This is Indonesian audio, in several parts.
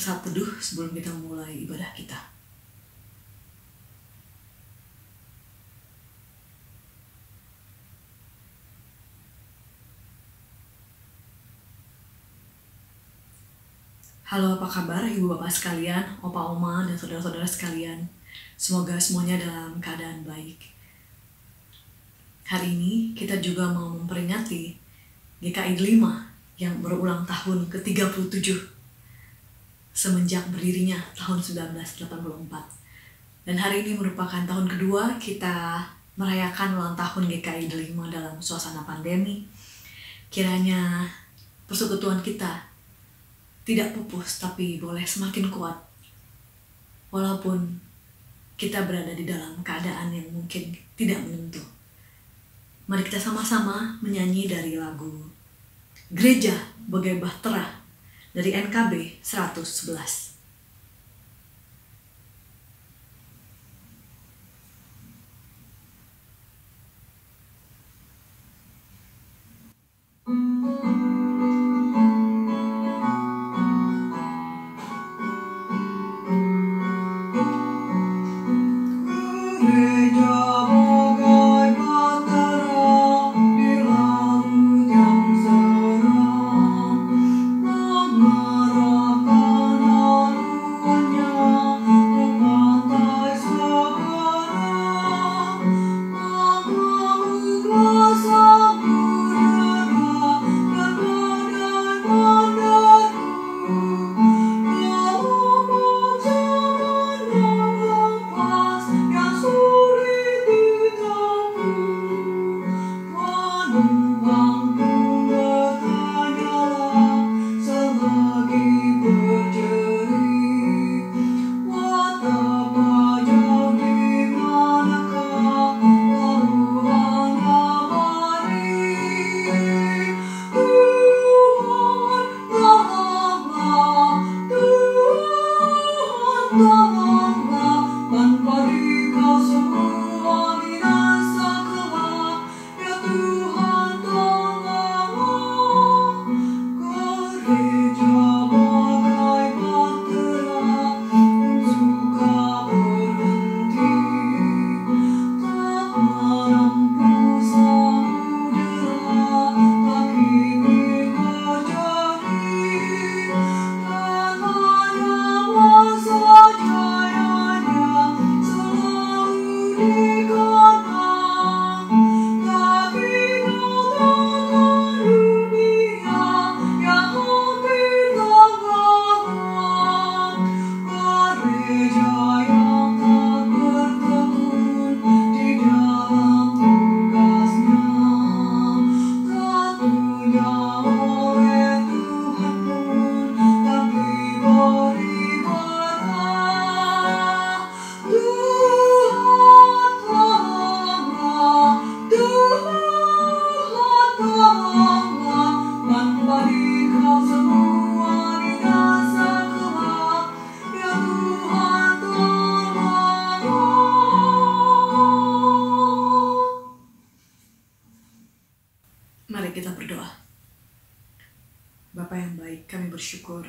bersaat teduh sebelum kita memulai ibadah kita. Halo, apa kabar ibu bapak sekalian, opa oma dan saudara-saudara sekalian. Semoga semuanya dalam keadaan baik. Hari ini kita juga mau memperingati GKI 5 yang berulang tahun ke-37 semenjak berdirinya tahun 1984. Dan hari ini merupakan tahun kedua kita merayakan ulang tahun GKI 5 dalam suasana pandemi. Kiranya persekutuan kita tidak pupus, tapi boleh semakin kuat. Walaupun kita berada di dalam keadaan yang mungkin tidak menentu. Mari kita sama-sama menyanyi dari lagu Gereja Bagai Bahtera dari NKB 111. Mari kita berdoa. Bapa yang baik, kami bersyukur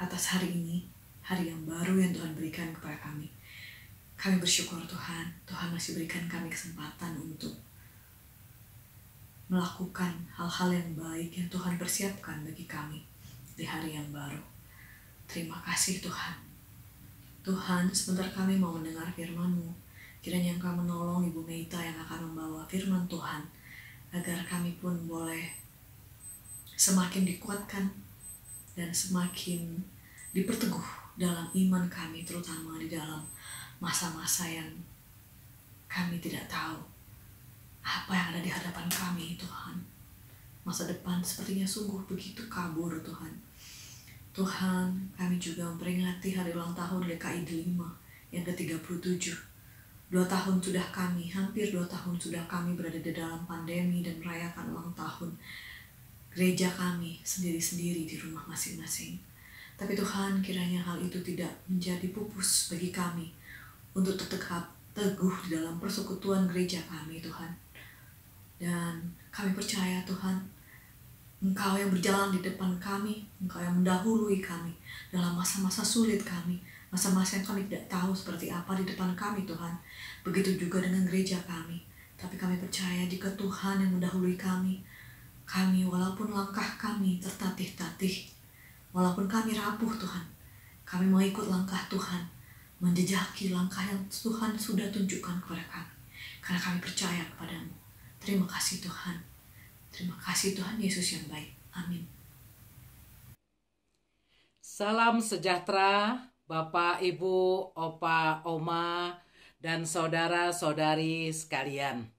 atas hari ini, hari yang baru yang Tuhan berikan kepada kami. Kami bersyukur Tuhan masih berikan kami kesempatan untuk melakukan hal-hal yang baik yang Tuhan persiapkan bagi kami di hari yang baru. Terima kasih Tuhan. Tuhan, sebentar kami mau mendengar firman-Mu. Kiranya Engkau menolong Ibu Meita yang akan membawa firman Tuhan, agar kami pun boleh semakin dikuatkan dan semakin diperteguh dalam iman kami, terutama di dalam masa-masa yang kami tidak tahu apa yang ada di hadapan kami, Tuhan. Masa depan sepertinya sungguh begitu kabur, Tuhan. Tuhan, kami juga memperingati hari ulang tahun GKI 5 yang ke-37. 2 tahun sudah kami, hampir 2 tahun sudah kami berada di dalam pandemi dan merayakan ulang tahun gereja kami sendiri-sendiri di rumah masing-masing. Tapi Tuhan, kiranya hal itu tidak menjadi pupus bagi kami untuk tetap teguh di dalam persekutuan gereja kami, Tuhan. Dan kami percaya Tuhan, Engkau yang berjalan di depan kami, Engkau yang mendahului kami dalam masa-masa sulit kami, masa-masa yang kami tidak tahu seperti apa di depan kami Tuhan. Begitu juga dengan gereja kami. Tapi kami percaya jika Tuhan yang mendahului kami walaupun langkah kami tertatih-tatih, walaupun kami rapuh Tuhan, kami mau ikut langkah Tuhan, menjejaki langkah yang Tuhan sudah tunjukkan kepada kami. Karena kami percaya kepadamu. Terima kasih Tuhan. Terima kasih Tuhan Yesus yang baik. Amin. Salam sejahtera Bapak, Ibu, Opa, Oma, dan saudara-saudari sekalian.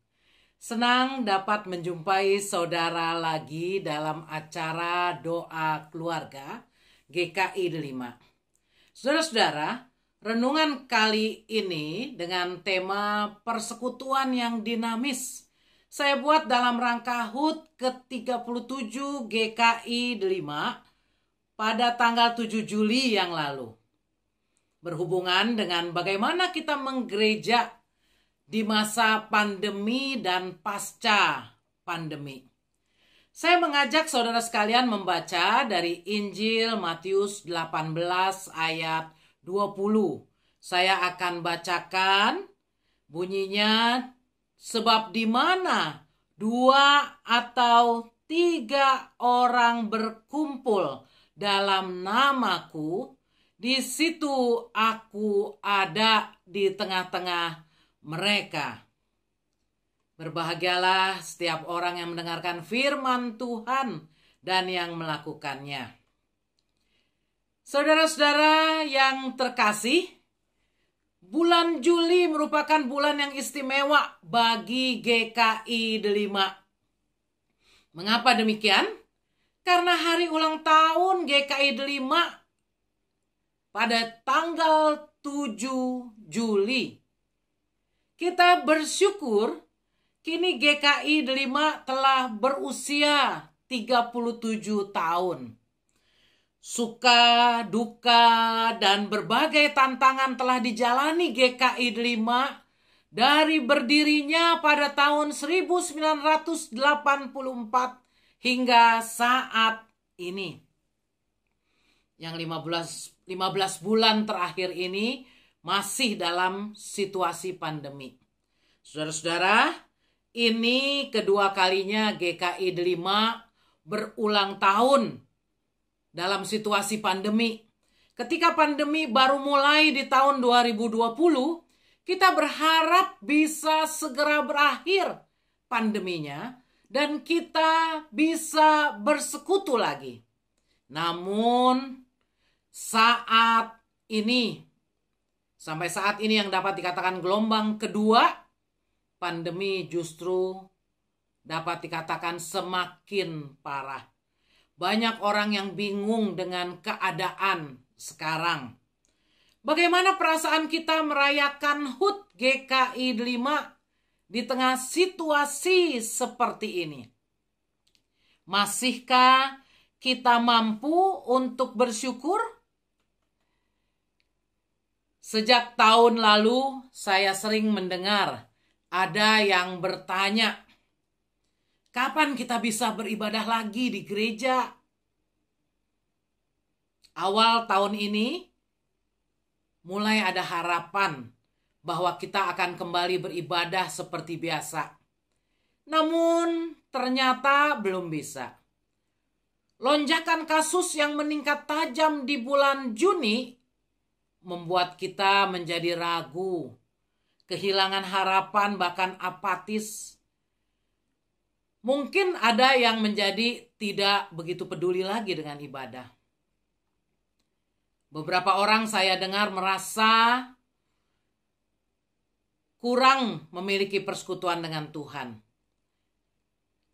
Senang dapat menjumpai saudara lagi dalam acara doa keluarga GKI 5. Saudara-saudara, renungan kali ini dengan tema persekutuan yang dinamis. Saya buat dalam rangka HUT ke-37 GKI 5 pada tanggal 7 Juli yang lalu. Berhubungan dengan bagaimana kita menggereja di masa pandemi dan pasca pandemi. Saya mengajak saudara sekalian membaca dari Injil Matius 18 ayat 20. Saya akan bacakan bunyinya, sebab di mana 2 atau 3 orang berkumpul dalam namaku, di situ aku ada di tengah-tengah mereka. Berbahagialah setiap orang yang mendengarkan firman Tuhan dan yang melakukannya. Saudara-saudara yang terkasih, bulan Juli merupakan bulan yang istimewa bagi GKI 5. Mengapa demikian? Karena hari ulang tahun GKI 5 pada tanggal 7 Juli. Kita bersyukur kini GKI 5 telah berusia 37 tahun. Suka, duka, dan berbagai tantangan telah dijalani GKI 5 dari berdirinya pada tahun 1984 hingga saat ini. Yang 15 bulan terakhir ini masih dalam situasi pandemi. Saudara-saudara, ini kedua kalinya GKI 5 berulang tahun dalam situasi pandemi. Ketika pandemi baru mulai di tahun 2020, kita berharap bisa segera berakhir pandeminya dan kita bisa bersekutu lagi. Namun sampai saat ini yang dapat dikatakan gelombang kedua, pandemi justru dapat dikatakan semakin parah. Banyak orang yang bingung dengan keadaan sekarang. Bagaimana perasaan kita merayakan HUT GKI 5 di tengah situasi seperti ini? Masihkah kita mampu untuk bersyukur? Sejak tahun lalu saya sering mendengar ada yang bertanya, kapan kita bisa beribadah lagi di gereja? Awal tahun ini mulai ada harapan bahwa kita akan kembali beribadah seperti biasa. Namun ternyata belum bisa. Lonjakan kasus yang meningkat tajam di bulan Juni membuat kita menjadi ragu, kehilangan harapan, bahkan apatis. Mungkin ada yang menjadi tidak begitu peduli lagi dengan ibadah. Beberapa orang saya dengar merasa kurang memiliki persekutuan dengan Tuhan.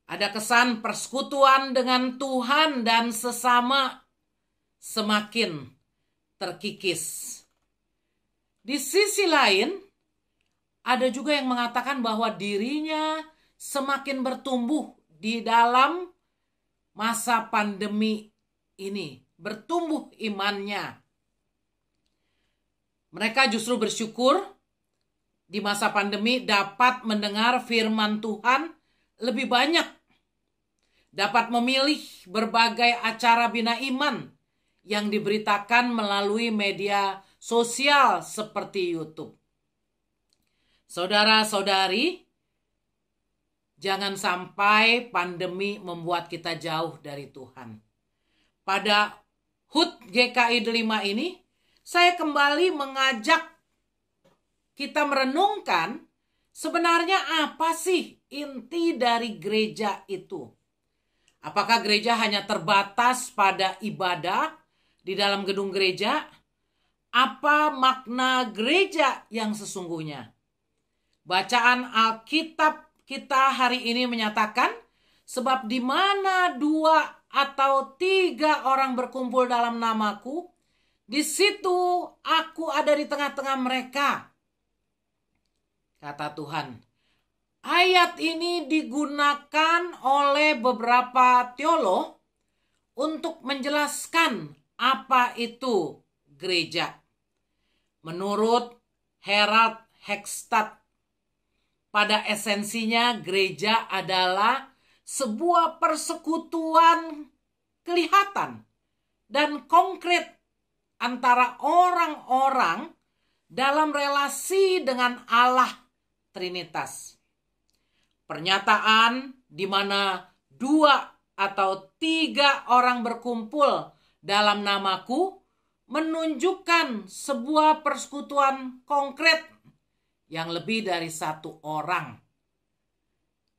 Ada kesan persekutuan dengan Tuhan dan sesama semakin terkikis. Di sisi lain, ada juga yang mengatakan bahwa dirinya semakin bertumbuh di dalam masa pandemi ini, bertumbuh imannya. Mereka justru bersyukur di masa pandemi dapat mendengar firman Tuhan lebih banyak. dapat memilih berbagai acara bina iman yang diberitakan melalui media sosial seperti YouTube. Saudara-saudari, jangan sampai pandemi membuat kita jauh dari Tuhan. Pada HUT GKI Delima ini, saya kembali mengajak kita merenungkan sebenarnya apa sih inti dari gereja itu. Apakah gereja hanya terbatas pada ibadah di dalam gedung gereja? Apa makna gereja yang sesungguhnya? Bacaan Alkitab kita hari ini menyatakan, sebab di mana 2 atau 3 orang berkumpul dalam namaku, di situ aku ada di tengah-tengah mereka, kata Tuhan. Ayat ini digunakan oleh beberapa teolog untuk menjelaskan apa itu gereja. Menurut Gerald Hegstad, pada esensinya gereja adalah sebuah persekutuan kelihatan dan konkret antara orang-orang dalam relasi dengan Allah Trinitas. Pernyataan di mana 2 atau 3 orang berkumpul dalam namaku menunjukkan sebuah persekutuan konkret yang lebih dari 1 orang.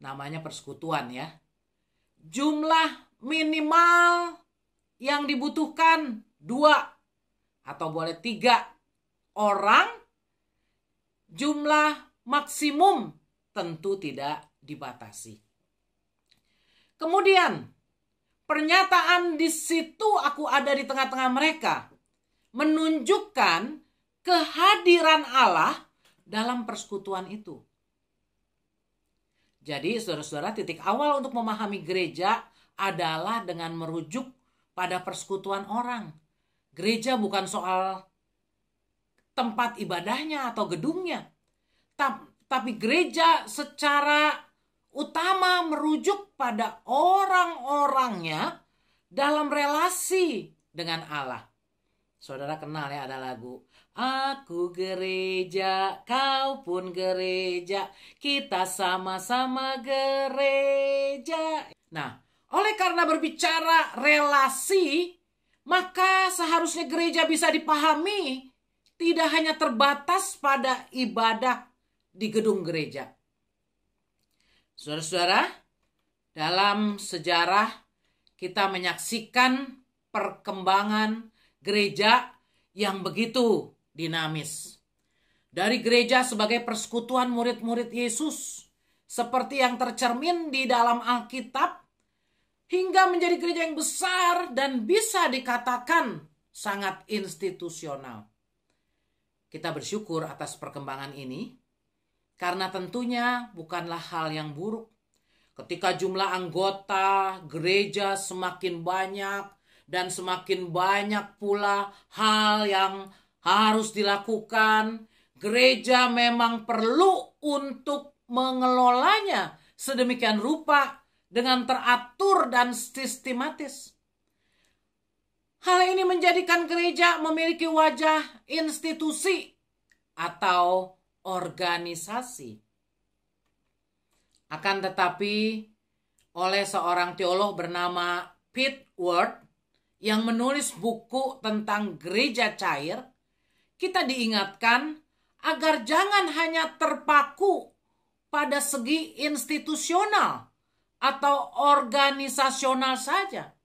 Namanya persekutuan ya. Jumlah minimal yang dibutuhkan 2 atau boleh 3 orang. Jumlah maksimum tentu tidak dibatasi. Kemudian pernyataan di situ aku ada di tengah-tengah mereka menunjukkan kehadiran Allah dalam persekutuan itu. Jadi saudara-saudara, titik awal untuk memahami gereja adalah dengan merujuk pada persekutuan orang. Gereja bukan soal tempat ibadahnya atau gedungnya, tapi gereja secara utama merujuk pada orang-orangnya dalam relasi dengan Allah. Saudara kenal ya, ada lagu, aku gereja, kau pun gereja, kita sama-sama gereja. Nah, oleh karena berbicara relasi, maka seharusnya gereja bisa dipahami tidak hanya terbatas pada ibadah di gedung gereja. Saudara-saudara, dalam sejarah kita menyaksikan perkembangan gereja yang begitu dinamis. Dari gereja sebagai persekutuan murid-murid Yesus, seperti yang tercermin di dalam Alkitab, hingga menjadi gereja yang besar dan bisa dikatakan sangat institusional. Kita bersyukur atas perkembangan ini, karena tentunya bukanlah hal yang buruk. Ketika jumlah anggota gereja semakin banyak, dan semakin banyak pula hal yang harus dilakukan, gereja memang perlu untuk mengelolanya sedemikian rupa dengan teratur dan sistematis. Hal ini menjadikan gereja memiliki wajah institusi atau organisasi. Akan tetapi, oleh seorang teolog bernama Pete Ward yang menulis buku tentang gereja cair, kita diingatkan agar jangan hanya terpaku pada segi institusional atau organisasional saja.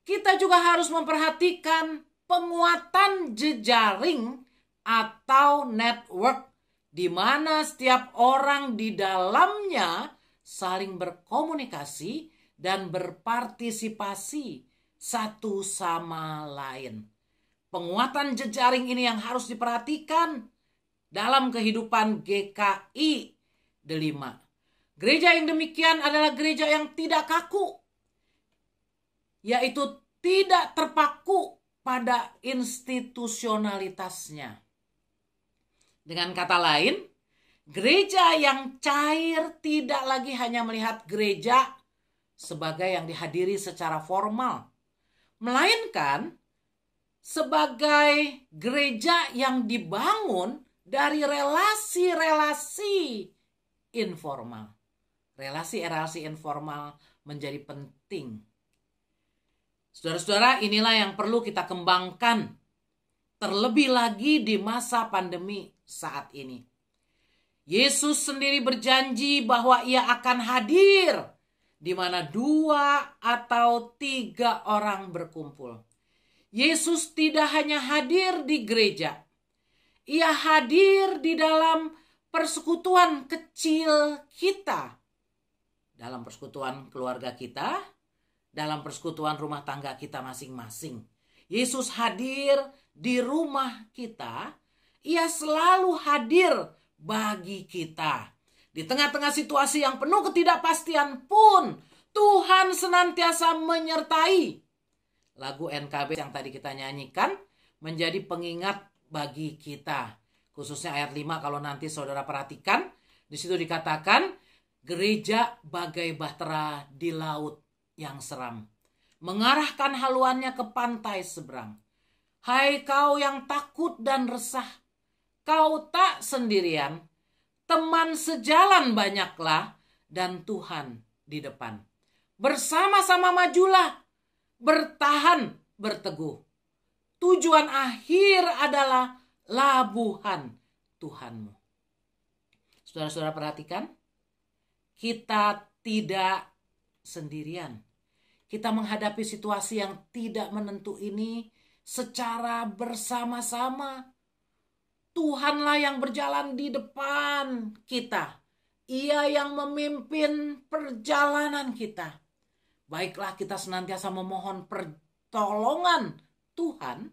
Kita juga harus memperhatikan penguatan jejaring atau network di mana setiap orang di dalamnya saling berkomunikasi dan berpartisipasi satu sama lain. Penguatan jejaring ini yang harus diperhatikan dalam kehidupan GKI Delima. Gereja yang demikian adalah gereja yang tidak kaku, yaitu tidak terpaku pada institusionalitasnya. Dengan kata lain, gereja yang cair tidak lagi hanya melihat gereja sebagai yang dihadiri secara formal, melainkan sebagai gereja yang dibangun dari relasi-relasi informal. Relasi-relasi informal menjadi penting. Saudara-saudara, inilah yang perlu kita kembangkan, terlebih lagi di masa pandemi saat ini. Yesus sendiri berjanji bahwa ia akan hadir di mana 2 atau 3 orang berkumpul. Yesus tidak hanya hadir di gereja, ia hadir di dalam persekutuan kecil kita, dalam persekutuan keluarga kita, dalam persekutuan rumah tangga kita masing-masing. Yesus hadir di rumah kita, ia selalu hadir bagi kita. Di tengah-tengah situasi yang penuh ketidakpastian pun, Tuhan senantiasa menyertai. Lagu NKB yang tadi kita nyanyikan menjadi pengingat bagi kita. Khususnya ayat 5 kalau nanti saudara perhatikan. Di situ dikatakan, gereja bagai bahtera di laut yang seram, mengarahkan haluannya ke pantai seberang. Hai kau yang takut dan resah, kau tak sendirian. Teman sejalan banyaklah dan Tuhan di depan. Bersama-sama majulah, bertahan, berteguh. Tujuan akhir adalah labuhan Tuhanmu. Saudara-saudara perhatikan, kita tidak sendirian. Kita menghadapi situasi yang tidak menentu ini secara bersama-sama. Tuhanlah yang berjalan di depan kita. Ia yang memimpin perjalanan kita. Baiklah kita senantiasa memohon pertolongan Tuhan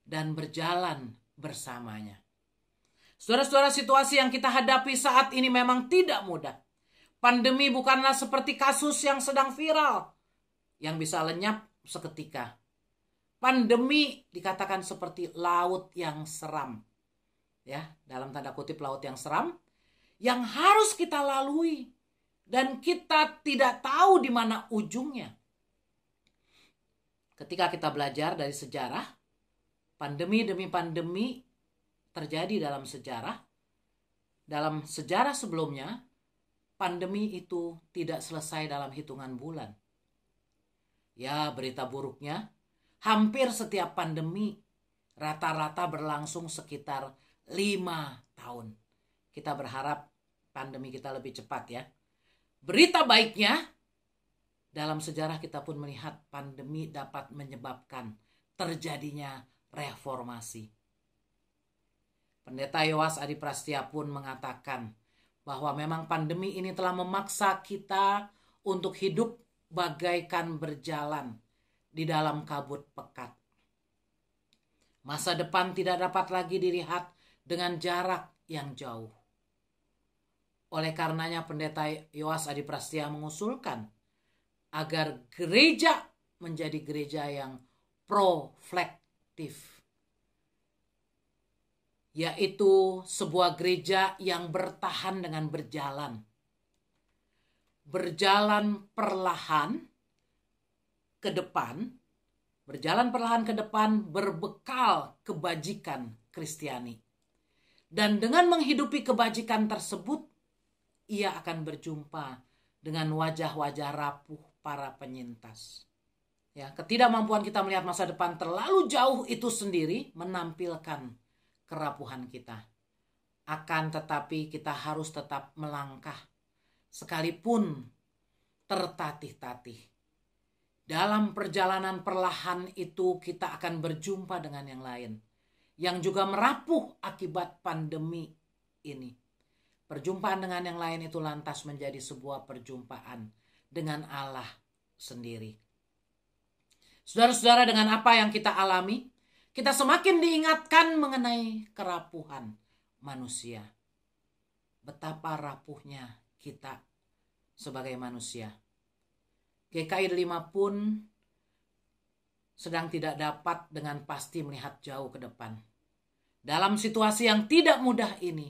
dan berjalan bersamanya. Saudara-saudara, situasi yang kita hadapi saat ini memang tidak mudah. Pandemi bukanlah seperti kasus yang sedang viral, yang bisa lenyap seketika. Pandemi dikatakan seperti laut yang seram. Ya, dalam tanda kutip laut yang seram, yang harus kita lalui. Dan kita tidak tahu di mana ujungnya. Ketika kita belajar dari sejarah, pandemi demi pandemi terjadi dalam sejarah. Dalam sejarah sebelumnya, pandemi itu tidak selesai dalam hitungan bulan. Ya, berita buruknya, hampir setiap pandemi rata-rata berlangsung sekitar 5 tahun. Kita berharap pandemi kita lebih cepat ya. Berita baiknya, dalam sejarah kita pun melihat pandemi dapat menyebabkan terjadinya reformasi. Pendeta Yowas Adi Prastia pun mengatakan bahwa memang pandemi ini telah memaksa kita untuk hidup bagaikan berjalan di dalam kabut pekat. Masa depan tidak dapat lagi dilihat dengan jarak yang jauh. Oleh karenanya Pendeta Yowas Adi Prastia mengusulkan agar gereja menjadi gereja yang proflektif. Yaitu sebuah gereja yang bertahan dengan berjalan. Berjalan perlahan ke depan. Berjalan perlahan ke depan berbekal kebajikan Kristiani. Dan dengan menghidupi kebajikan tersebut, ia akan berjumpa dengan wajah-wajah rapuh para penyintas. Ya, ketidakmampuan kita melihat masa depan terlalu jauh itu sendiri menampilkan kerapuhan kita. Akan tetapi kita harus tetap melangkah sekalipun tertatih-tatih. Dalam perjalanan perlahan itu kita akan berjumpa dengan yang lain yang juga merapuh akibat pandemi ini. Perjumpaan dengan yang lain itu lantas menjadi sebuah perjumpaan dengan Allah sendiri. Saudara-saudara, dengan apa yang kita alami, kita semakin diingatkan mengenai kerapuhan manusia. Betapa rapuhnya kita sebagai manusia. GKI 5 pun sedang tidak dapat dengan pasti melihat jauh ke depan. Dalam situasi yang tidak mudah ini,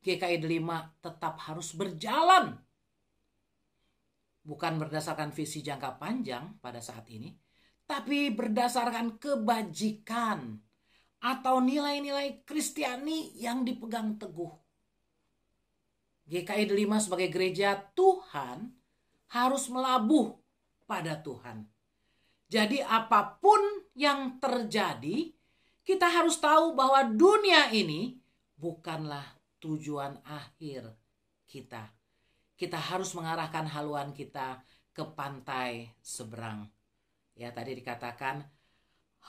GKI 5 tetap harus berjalan. bukan berdasarkan visi jangka panjang pada saat ini, tapi berdasarkan kebajikan atau nilai-nilai Kristiani yang dipegang teguh. GKI Delima sebagai gereja Tuhan harus melabuh pada Tuhan. Jadi apapun yang terjadi, kita harus tahu bahwa dunia ini bukanlah tujuan akhir kita. Kita harus mengarahkan haluan kita ke pantai seberang. Ya, tadi dikatakan,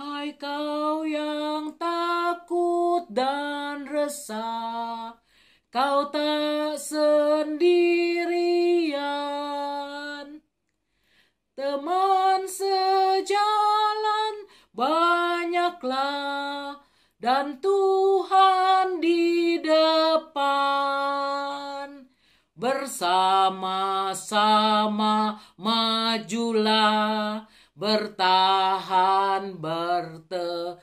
hai kau yang takut dan resah, kau tak sendirian. Teman sejalan banyaklah dan Tuhan di depan. Bersama-sama majulah, bertahan berteguh.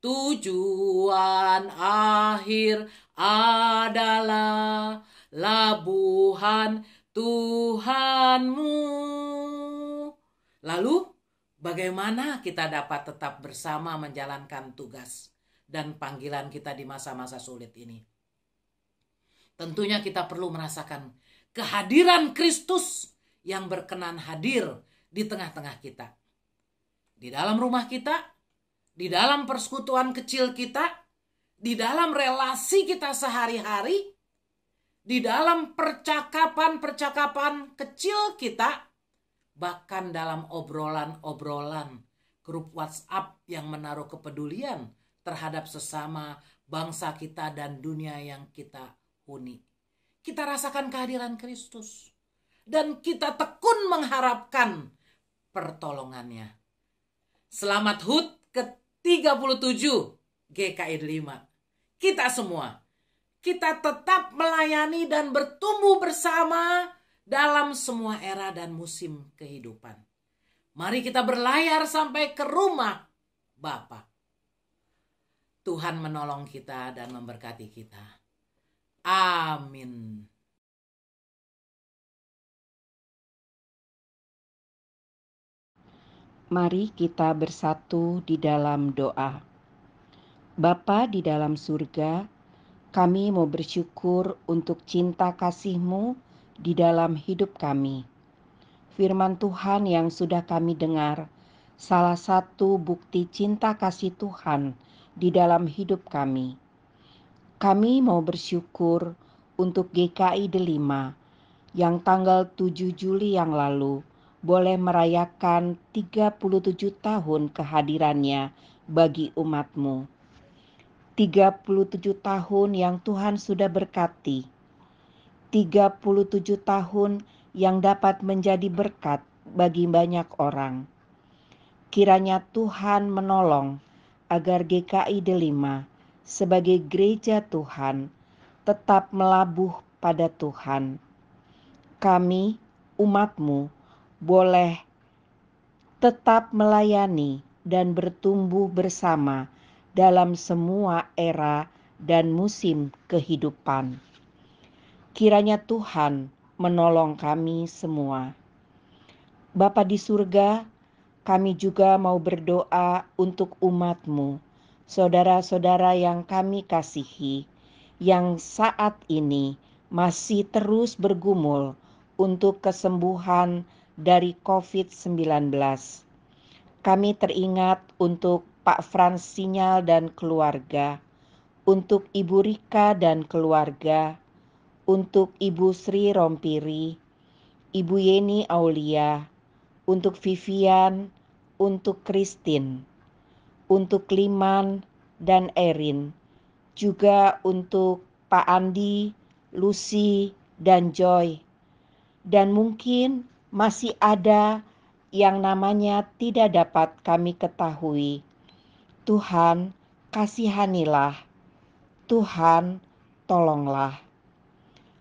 Tujuan akhir adalah labuhan Tuhanmu. Lalu bagaimana kita dapat tetap bersama menjalankan tugas dan panggilan kita di masa-masa sulit ini? Tentunya kita perlu merasakan kehadiran Kristus yang berkenan hadir di tengah-tengah kita. Di dalam rumah kita, di dalam persekutuan kecil kita, di dalam relasi kita sehari-hari, di dalam percakapan-percakapan kecil kita, bahkan dalam obrolan-obrolan grup WhatsApp yang menaruh kepedulian terhadap sesama bangsa kita dan dunia yang kita huni. Kita rasakan kehadiran Kristus dan kita tekun mengharapkan pertolongannya. Selamat HUT ke-37 GKI 5. Kita semua, kita tetap melayani dan bertumbuh bersama dalam semua era dan musim kehidupan. Mari kita berlayar sampai ke rumah Bapa. Tuhan menolong kita dan memberkati kita. Amin. Mari kita bersatu di dalam doa. Bapa di dalam surga, kami mau bersyukur untuk cinta kasih-Mu di dalam hidup kami. Firman Tuhan yang sudah kami dengar, salah satu bukti cinta kasih Tuhan di dalam hidup kami. Kami mau bersyukur untuk GKI Delima yang tanggal 7 Juli yang lalu boleh merayakan 37 tahun kehadirannya bagi umat-Mu. 37 tahun yang Tuhan sudah berkati. 37 tahun yang dapat menjadi berkat bagi banyak orang. Kiranya Tuhan menolong agar GKI Delima sebagai gereja Tuhan tetap melabuh pada Tuhan. Kami, umat-Mu, boleh tetap melayani dan bertumbuh bersama dalam semua era dan musim kehidupan. Kiranya Tuhan menolong kami semua. Bapa di surga, kami juga mau berdoa untuk umat-Mu, saudara-saudara yang kami kasihi, yang saat ini masih terus bergumul untuk kesembuhan dari COVID-19. Kami teringat untuk Pak Frans Sinyal dan keluarga, untuk Ibu Rika dan keluarga, untuk Ibu Sri Rompiri, Ibu Yeni Aulia, untuk Vivian, untuk Christine, untuk Liman dan Erin, juga untuk Pak Andi, Lucy, dan Joy. Dan mungkin masih ada yang namanya tidak dapat kami ketahui. Tuhan, kasihanilah. Tuhan, tolonglah.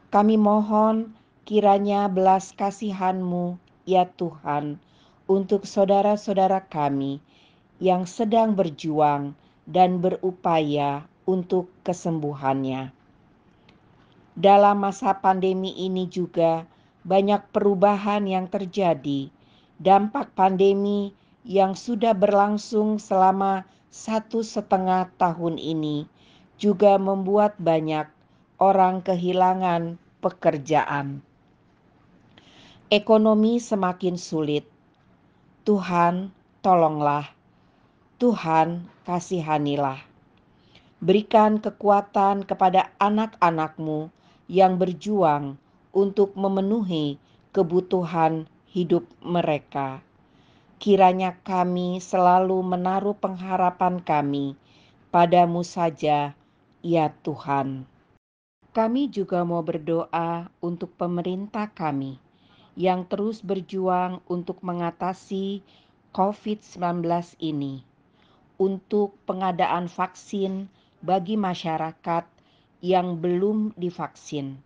Kami mohon kiranya belas kasihan-Mu, ya Tuhan, untuk saudara-saudara kami yang sedang berjuang dan berupaya untuk kesembuhannya. Dalam masa pandemi ini juga banyak perubahan yang terjadi. Dampak pandemi yang sudah berlangsung selama 1,5 tahun ini juga membuat banyak orang kehilangan pekerjaan. Ekonomi semakin sulit. Tuhan, tolonglah. Tuhan, kasihanilah. Berikan kekuatan kepada anak-anak-Mu yang berjuang untuk memenuhi kebutuhan hidup mereka. Kiranya kami selalu menaruh pengharapan kami pada-Mu saja, ya Tuhan. Kami juga mau berdoa untuk pemerintah kami yang terus berjuang untuk mengatasi COVID-19 ini, untuk pengadaan vaksin bagi masyarakat yang belum divaksin.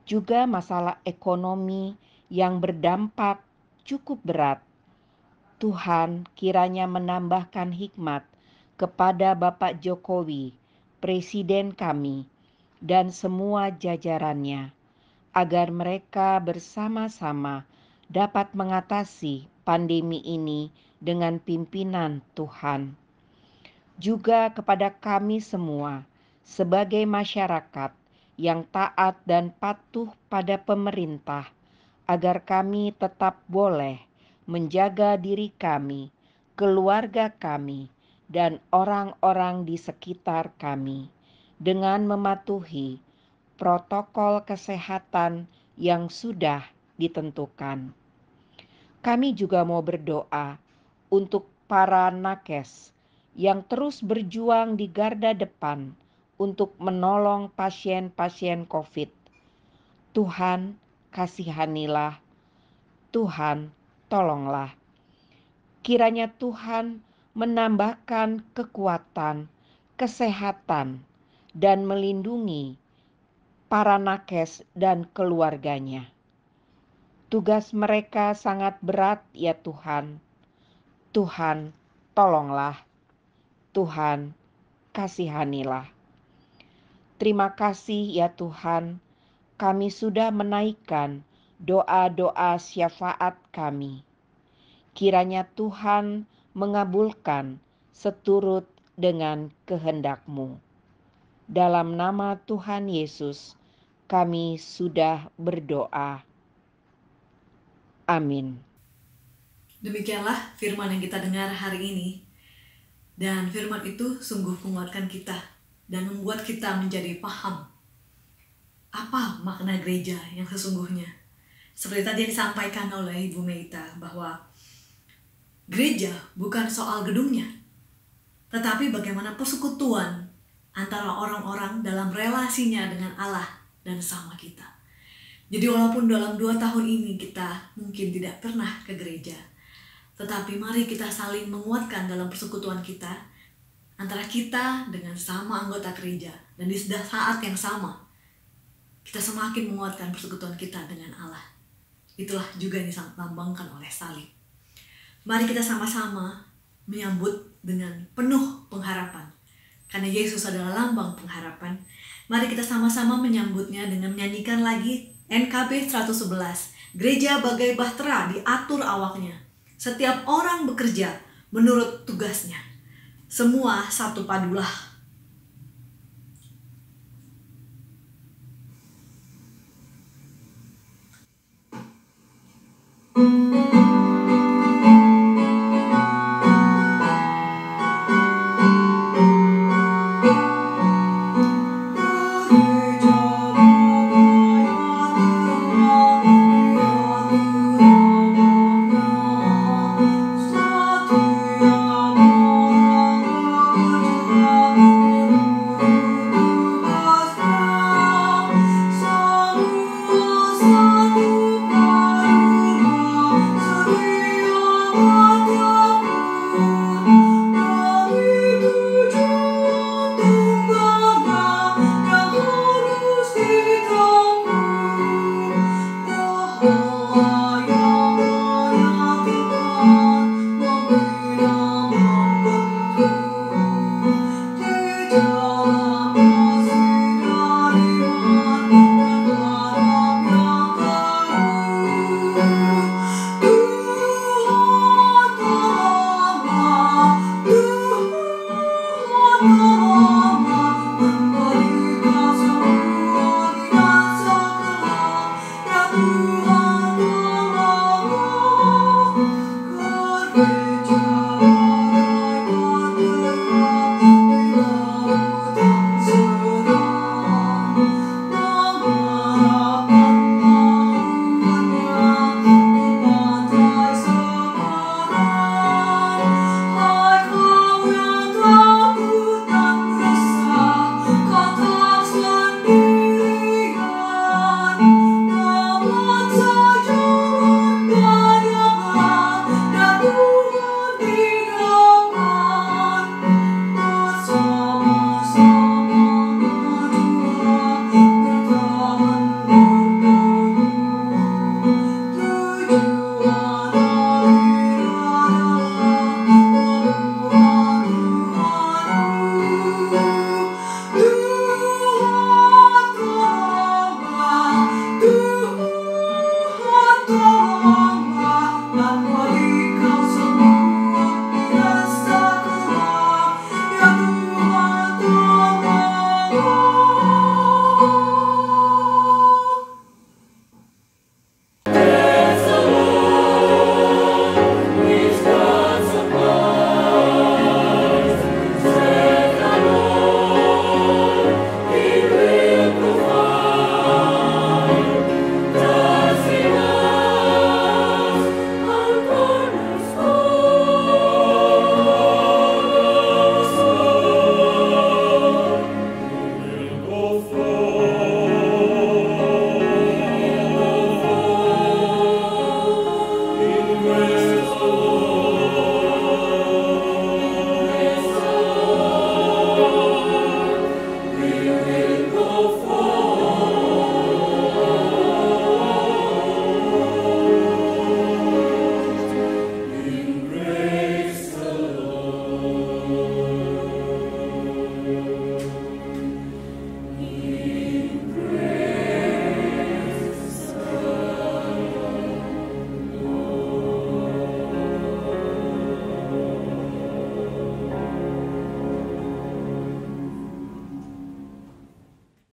Juga masalah ekonomi yang berdampak cukup berat. Tuhan kiranya menambahkan hikmat kepada Bapak Jokowi, Presiden kami, dan semua jajarannya, agar mereka bersama-sama dapat mengatasi pandemi ini dengan pimpinan Tuhan. Juga kepada kami semua sebagai masyarakat yang taat dan patuh pada pemerintah, agar kami tetap boleh menjaga diri kami, keluarga kami, dan orang-orang di sekitar kami dengan mematuhi protokol kesehatan yang sudah ditentukan. Kami juga mau berdoa untuk para nakes yang terus berjuang di garda depan untuk menolong pasien-pasien COVID. Tuhan, kasihanilah. Tuhan, tolonglah. Kiranya Tuhan menambahkan kekuatan, kesehatan, dan melindungi para nakes dan keluarganya. Tugas mereka sangat berat, ya Tuhan. Tuhan, tolonglah. Tuhan, kasihanilah. Terima kasih ya Tuhan, kami sudah menaikkan doa-doa syafaat kami. Kiranya Tuhan mengabulkan seturut dengan kehendak-Mu. Dalam nama Tuhan Yesus, kami sudah berdoa. Amin. Demikianlah firman yang kita dengar hari ini. Dan firman itu sungguh menguatkan kita dan membuat kita menjadi paham apa makna gereja yang sesungguhnya. Seperti tadi yang disampaikan oleh Ibu Meita, bahwa gereja bukan soal gedungnya, tetapi bagaimana persekutuan antara orang-orang dalam relasinya dengan Allah dan sama kita. Jadi walaupun dalam 2 tahun ini kita mungkin tidak pernah ke gereja, tetapi mari kita saling menguatkan dalam persekutuan kita, antara kita dengan sama anggota gereja. Dan di saat yang sama, kita semakin menguatkan persekutuan kita dengan Allah. Itulah juga yang dilambangkan oleh salib. Mari kita sama-sama menyambut dengan penuh pengharapan. Karena Yesus adalah lambang pengharapan. Mari kita sama-sama menyambutnya dengan menyanyikan lagi NKB 111. Gereja bagai bahtera diatur awaknya. Setiap orang bekerja menurut tugasnya. Semua satu padulah.